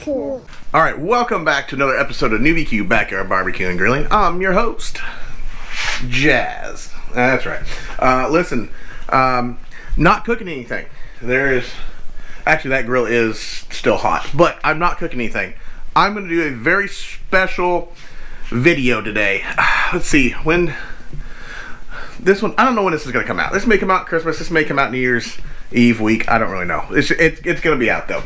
Barbecue. All right, welcome back to another episode of Newbie Q Backyard Barbecue and Grilling. I'm your host, Jazz. That's right. Listen, not cooking anything. Actually, that grill is still hot, but I'm not cooking anything. I'm going to do a very special video today. Let's see, when this one, I don't know when this is going to come out. This may come out Christmas, this may come out New Year's Eve week. I don't really know. It's going to be out though.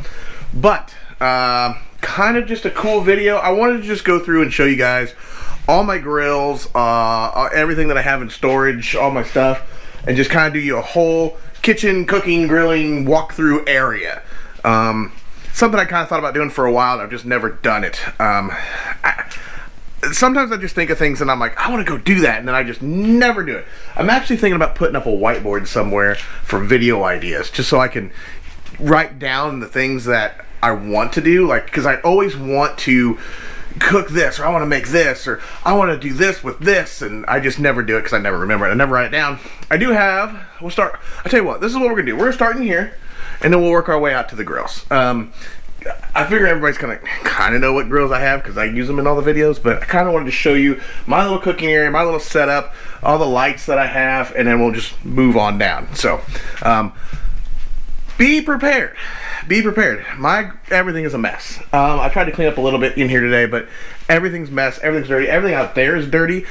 But kind of just a cool video. I wanted to just go through and show you guys all my grills, everything that I have in storage, all my stuff, and just kind of do you a whole kitchen, cooking, grilling, walkthrough area. Something I kind of thought about doing for a while, and I've just never done it. Sometimes I just think of things and I'm like, I want to go do that, and then I just never do it. I'm actually thinking about putting up a whiteboard somewhere for video ideas, just so I can write down the things that I want to do, like, because I always want to cook this, or I want to make this, or I want to do this with this, and I just never do it because I never remember it. I never write it down. I do have, I'll tell you what, this is what we're gonna do. We're gonna start in here, and then we'll work our way out to the grills. I figure everybody's gonna kind of know what grills I have because I use them in all the videos, but I kind of wanted to show you my little cooking area, my little setup, all the lights that I have, and then we'll just move on down. So be prepared. Be prepared. Everything is a mess. I tried to clean up a little bit in here today, but everything's mess. Everything's dirty. Everything out there is dirty.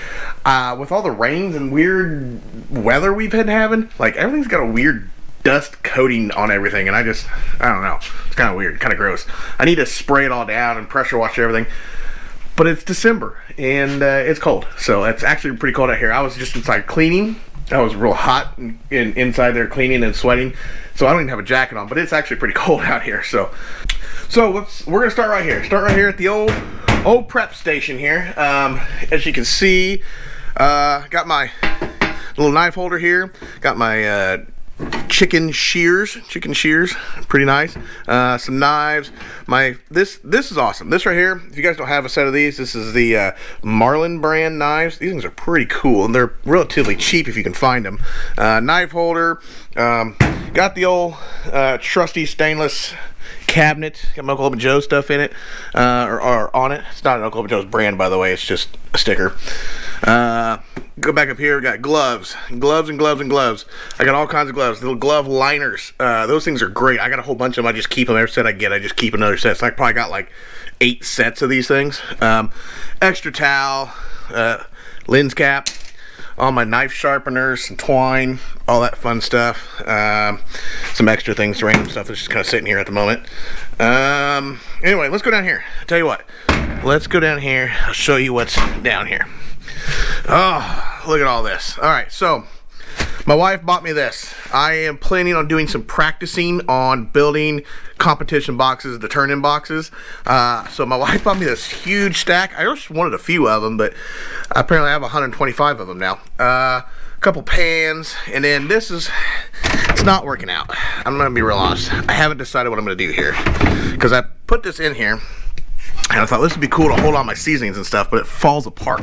With all the rains and weird weather we've been having, like, everything's got a weird dust coating on everything, and I don't know. It's kind of weird, kind of gross. I need to spray it all down and pressure wash everything. But it's December, and it's cold. So it's actually pretty cold out here. I was just inside cleaning. I was real hot inside there cleaning and sweating. So I don't even have a jacket on, but it's actually pretty cold out here. So we're gonna start right here. Start right here at the old prep station here. As you can see, got my little knife holder here. Got my chicken shears, pretty nice. Some knives. This is awesome. This right here, if you guys don't have a set of these, this is the Marlin brand knives. These things are pretty cool, and they're relatively cheap if you can find them. Knife holder. Got the old trusty stainless cabinet. Got my Uncle Joe stuff in it, or on it. It's not an Uncle Joe's brand, by the way. It's just a sticker. Go back up here. We got gloves. I got all kinds of gloves. Little glove liners. Those things are great. I got a whole bunch of them. I just keep them. Every set I get, I just keep another set. So I probably got like 8 sets of these things. Extra towel. Lens cap. All my knife sharpeners, some twine, all that fun stuff. Some extra things, random stuff that's just kind of sitting here at the moment. Anyway, let's go down here. I'll tell you what. Let's go down here. I'll show you what's down here. Oh, look at all this. All right, so my wife bought me this. I am planning on doing some practicing on building competition boxes, the turn-in boxes. So my wife bought me this huge stack. I just wanted a few of them, but apparently I have 125 of them now. A couple pans, and then it's not working out. I'm gonna be real honest. I haven't decided what I'm gonna do here, because I put this in here, and I thought this would be cool to hold on my seasonings and stuff, but it falls apart.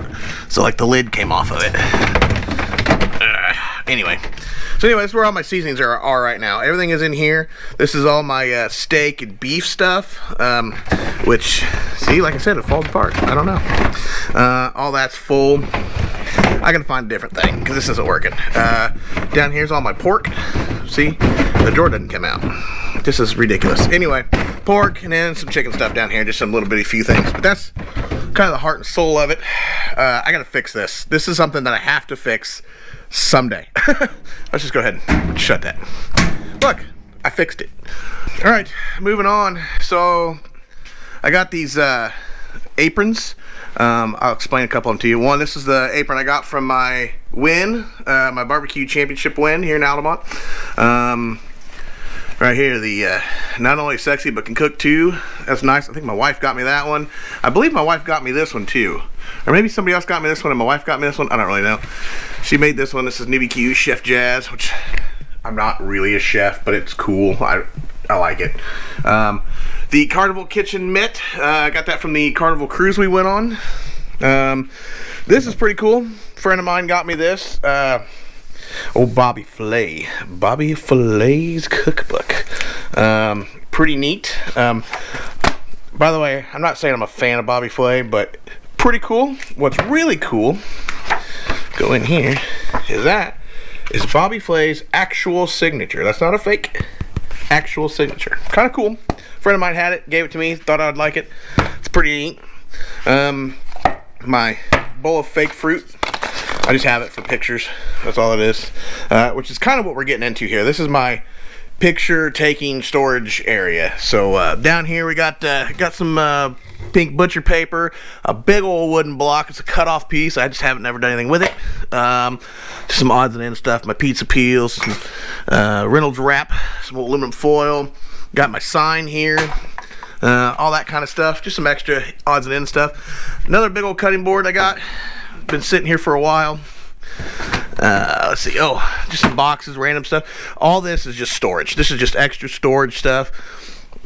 So like the lid came off of it. Anyway, that's where all my seasonings are right now. Everything is in here. This is all my steak and beef stuff, which, see, like I said, it falls apart. I don't know. All that's full. I gotta find a different thing because this isn't working. Down here's all my pork. See, the drawer doesn't come out. This is ridiculous. Anyway, pork, and then some chicken stuff down here, just some little bitty few things. But that's kind of the heart and soul of it. I gotta fix this. This is something that I have to fix someday. Let's just go ahead and shut that. Look, I fixed it. All right, moving on. So I got these aprons. I'll explain a couple of them to you. One, this is the apron I got from my win, my barbecue championship win here in Altamont. Right here, the not only sexy but can cook too. That's nice. I think my wife got me that one. I believe my wife got me this one too. Or maybe somebody else got me this one and my wife got me this one. I don't really know. She made this one. This is Newbie Q Chef Jazz, which I'm not really a chef, but it's cool. I like it. The Carnival Kitchen mitt. I got that from the Carnival cruise we went on. This is pretty cool. A friend of mine got me this. Bobby Flay. Bobby Flay's cookbook. Pretty neat. By the way, I'm not saying I'm a fan of Bobby Flay, but pretty cool. What's really cool, go in here, is Bobby Flay's actual signature. That's not a fake, actual signature. Kind of cool. A friend of mine had it, gave it to me, thought I'd like it. It's pretty neat. My bowl of fake fruit, I just have it for pictures. That's all it is. Which is kind of what we're getting into here. This is my picture taking storage area. So down here we got some pink butcher paper, a big old wooden block. It's a cut-off piece. I just haven't never done anything with it. Just some odds and ends stuff. My pizza peels, some Reynolds wrap, some aluminum foil. Got my sign here. All that kind of stuff. Just some extra odds and ends stuff. Another big old cutting board I got. Been sitting here for a while. Let's see. Oh, just some boxes, random stuff. All this is just storage. This is just extra storage stuff.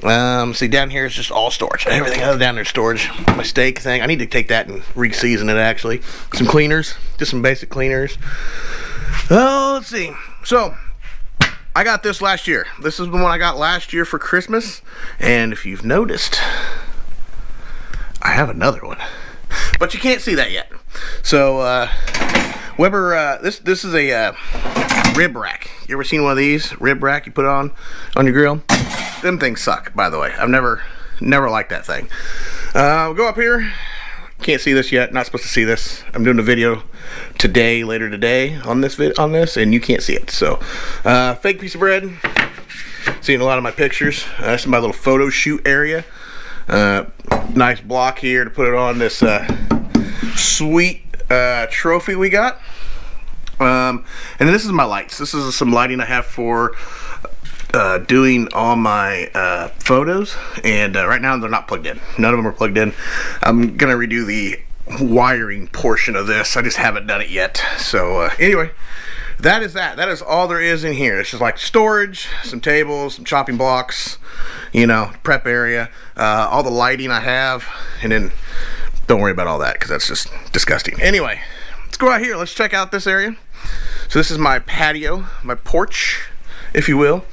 See, down here is just all storage. Everything other down there is storage. My steak thing. I need to take that and re-season it, actually. Some cleaners. Just some basic cleaners. Oh, let's see. So, I got this last year. This is the one I got last year for Christmas. And if you've noticed, I have another one. But you can't see that yet. So, Weber, this is a rib rack. You ever seen one of these? Rib rack you put on your grill? Them things suck, by the way. I've never liked that thing. We'll go up here. Can't see this yet. Not supposed to see this. I'm doing a video later today on this and you can't see it. So, fake piece of bread. Seeing a lot of my pictures. This is my little photo shoot area. Nice block here to put it on this sweet trophy we got. And then this is my lights. This is some lighting I have for doing all my photos, and right now they're not plugged in. None of them are plugged in. I'm gonna redo the wiring portion of this. I just haven't done it yet. So anyway, that is all there is in here. It's just like storage, some tables, some chopping blocks, you know, prep area, all the lighting I have, and then don't worry about all that because that's just disgusting. Anyway, let's go out here. Let's check out this area. So this is my patio, my porch, if you will.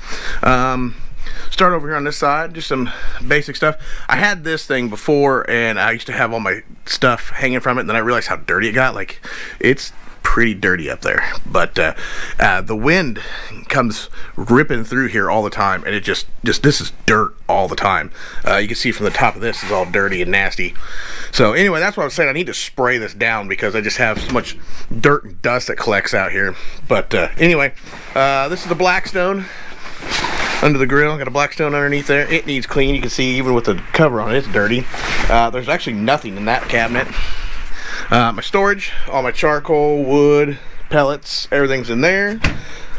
Start over here on this side, just some basic stuff. I had this thing before and I used to have all my stuff hanging from it, and then I realized how dirty it got. Like, it's pretty dirty up there, but the wind comes ripping through here all the time, and it just this is dirt all the time. You can see from the top of this is all dirty and nasty. So anyway, that's what I was saying. I need to spray this down because I just have so much dirt and dust that collects out here. But anyway, this is the Blackstone under the grill. Got a Blackstone underneath there. It needs clean. You can see even with the cover on it, it's dirty. There's actually nothing in that cabinet. My storage, all my charcoal, wood, pellets, everything's in there.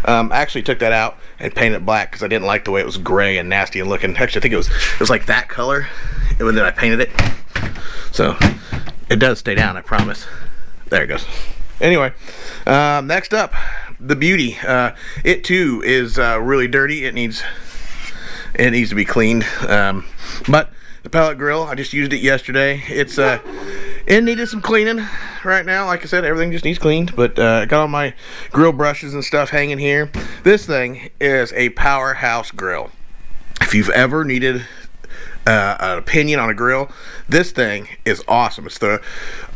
I actually took that out and painted it black because I didn't like the way it was gray and nasty and looking. Actually, I think it was like that color, and then I painted it. So it does stay down, I promise. There it goes. Anyway, next up, the beauty. It too is really dirty. It needs to be cleaned. But the pellet grill, I just used it yesterday. It needed some cleaning right now. Like I said, everything just needs cleaned. But I got all my grill brushes and stuff hanging here. This thing is a powerhouse grill. If you've ever needed an opinion on a grill, this thing is awesome. It's the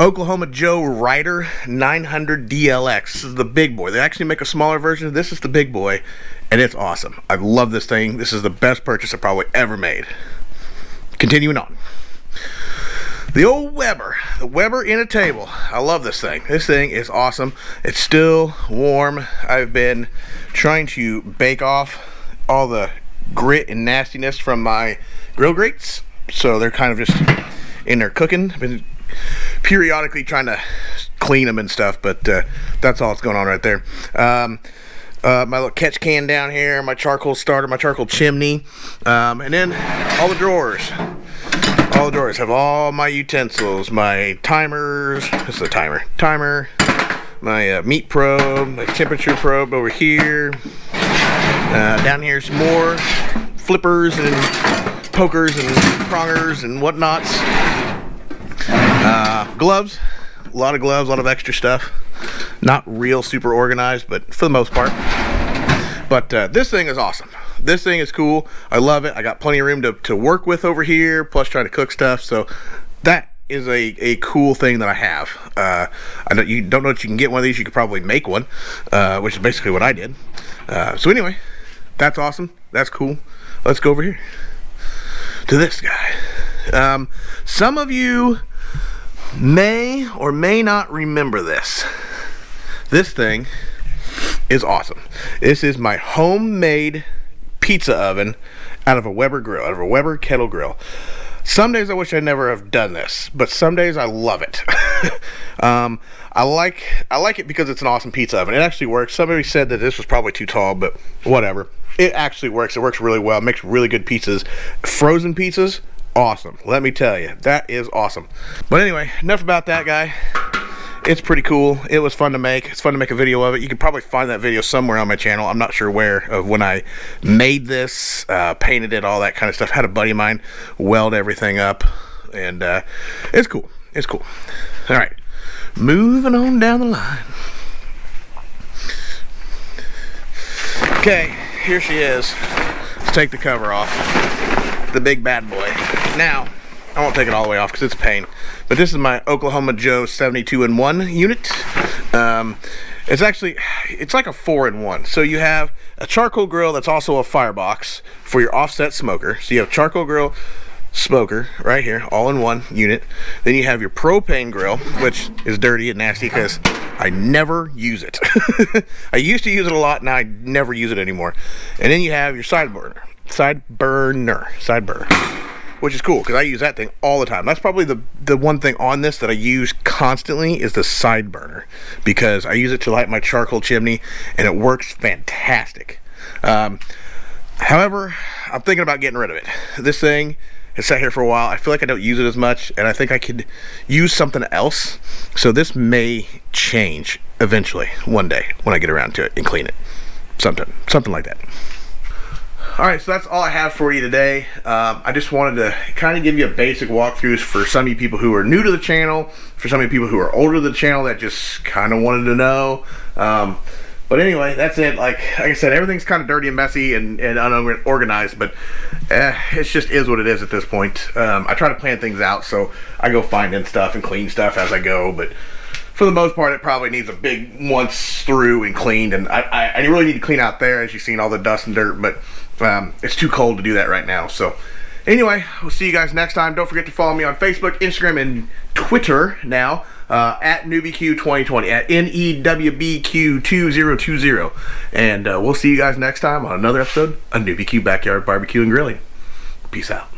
Oklahoma Joe Ryder 900 DLX. This is the big boy. They actually make a smaller version. This is the big boy, and it's awesome. I love this thing. This is the best purchase I probably ever made. Continuing on. The old Weber, the Weber in a table. I love this thing. This thing is awesome. It's still warm. I've been trying to bake off all the grit and nastiness from my grill grates, so they're kind of just in there cooking. I've been periodically trying to clean them and stuff, but that's all that's going on right there. My little catch can down here, my charcoal starter, my charcoal chimney, and then all the drawers. All the drawers have all my utensils, my timers. This is a timer, my meat probe, my temperature probe over here. Down here some more flippers and pokers and prongers and whatnots. Gloves, a lot of gloves, a lot of extra stuff. Not real super organized, but for the most part. But this thing is awesome. this thing is cool. I love it. I got plenty of room to work with over here, plus trying to cook stuff. So that is a cool thing that I have. I know you don't know that you can get one of these. You could probably make one, which is basically what I did. So anyway, that's awesome. That's cool. Let's go over here to this guy. Some of you may or may not remember this. This thing is awesome. This is my homemade pizza oven out of a Weber grill, out of a Weber kettle grill. Some days I wish I never have done this, but some days I love it. I like it because it's an awesome pizza oven. It actually works. Somebody said that this was probably too tall, but whatever. It actually works. It works really well. It makes really good pizzas. Frozen pizzas, awesome. Let me tell you, that is awesome. But anyway, enough about that guy. It's pretty cool. It was fun to make. It's fun to make a video of it. You can probably find that video somewhere on my channel. I'm not sure where, of when I made this, painted it, all that kind of stuff. Had a buddy of mine weld everything up, and it's cool. It's cool. All right, moving on down the line. Okay, here she is. Let's take the cover off. The big bad boy. Now, I won't take it all the way off because it's a pain. But this is my Oklahoma Joe 72-in-1 unit. It's like a 4-in-1. So you have a charcoal grill that's also a firebox for your offset smoker. So you have charcoal grill, smoker right here, all in one unit. Then you have your propane grill, which is dirty and nasty because I never use it. I used to use it a lot, now I never use it anymore. And then you have your side burner, which is cool because I use that thing all the time. That's probably the one thing on this that I use constantly is the side burner, because I use it to light my charcoal chimney and it works fantastic. However, I'm thinking about getting rid of it. This thing has sat here for a while. I feel like I don't use it as much, and I think I could use something else. So this may change eventually, one day, when I get around to it and clean it. Something like that. Alright, so that's all I have for you today. I just wanted to kind of give you a basic walkthrough for some of you people who are new to the channel, for some of you people who are older to the channel that just kind of wanted to know. But anyway, that's it. Like I said, everything's kind of dirty and messy and unorganized, but it just is what it is at this point. I try to plan things out, so I go finding stuff and clean stuff as I go, but for the most part, it probably needs a big once through and cleaned, and I really need to clean out there, as you've seen all the dust and dirt, but it's too cold to do that right now. So anyway, we'll see you guys next time. Don't forget to follow me on Facebook, Instagram, and Twitter now, at NewbieQ2020, at NEWBQ2020. And we'll see you guys next time on another episode of NewbieQ Backyard Barbecue and Grilling. Peace out.